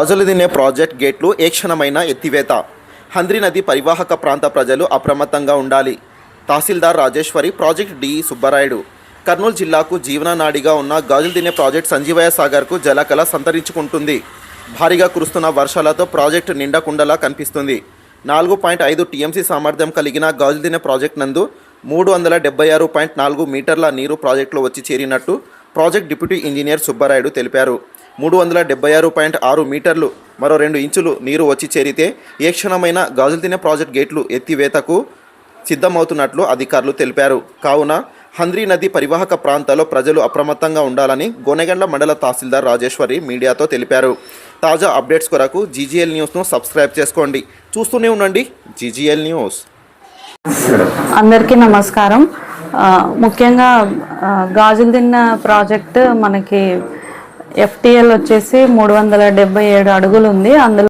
గాజులు దినే ప్రాజెక్ట్ గేట్లు ఏ క్షణమైన ఎత్తివేత. హంద్రీ నది పరివాహక ప్రాంత ప్రజలు అప్రమత్తంగా ఉండాలి. తహసీల్దార్ రాజేశ్వరి, ప్రాజెక్ట్ డి సుబ్బరాయుడు. కర్నూలు జిల్లాకు జీవననాడిగా ఉన్న గాజులు దినే ప్రాజెక్ట్ సంజీవయ్య సాగర్కు జలకళ సంతరించుకుంటుంది. భారీగా కురుస్తున్న వర్షాలతో ప్రాజెక్టు నిండకుండలా కనిపిస్తుంది. 4.5 టీఎంసీ సామర్థ్యం కలిగిన గాజులు దినే ప్రాజెక్ట్ నందు 376.4 మీటర్ల నీరు ప్రాజెక్టులో వచ్చి చేరినట్టు ప్రాజెక్ట్ డిప్యూటీ ఇంజనీర్ సుబ్బరాయుడు తెలిపారు. 376.6 మీటర్లు మరో 2 ఇంచులు నీరు వచ్చి చేరితే ఏ క్షణమైన గాజులు తినే ప్రాజెక్ట్ గేట్లు ఎత్తివేతకు సిద్ధమవుతున్నట్లు అధికారులు తెలిపారు. కావున హంద్రీ నది పరివాహక ప్రాంతాల్లో ప్రజలు అప్రమత్తంగా ఉండాలని గోనెగండ్ల మండల తహసీల్దార్ రాజేశ్వరి మీడియాతో తెలిపారు. తాజా అప్డేట్స్ కొరకు జీజీఎల్ న్యూస్ను సబ్స్క్రైబ్ చేసుకోండి. చూస్తూనే ఉండండి జీజీఎల్ న్యూస్. అందరికీ నమస్కారం. ముఖ్యంగా గాజులు తిన్న ప్రాజెక్ట్ మనకి FTL వచ్చేసి 377 అడుగులు ఉంది. అందులో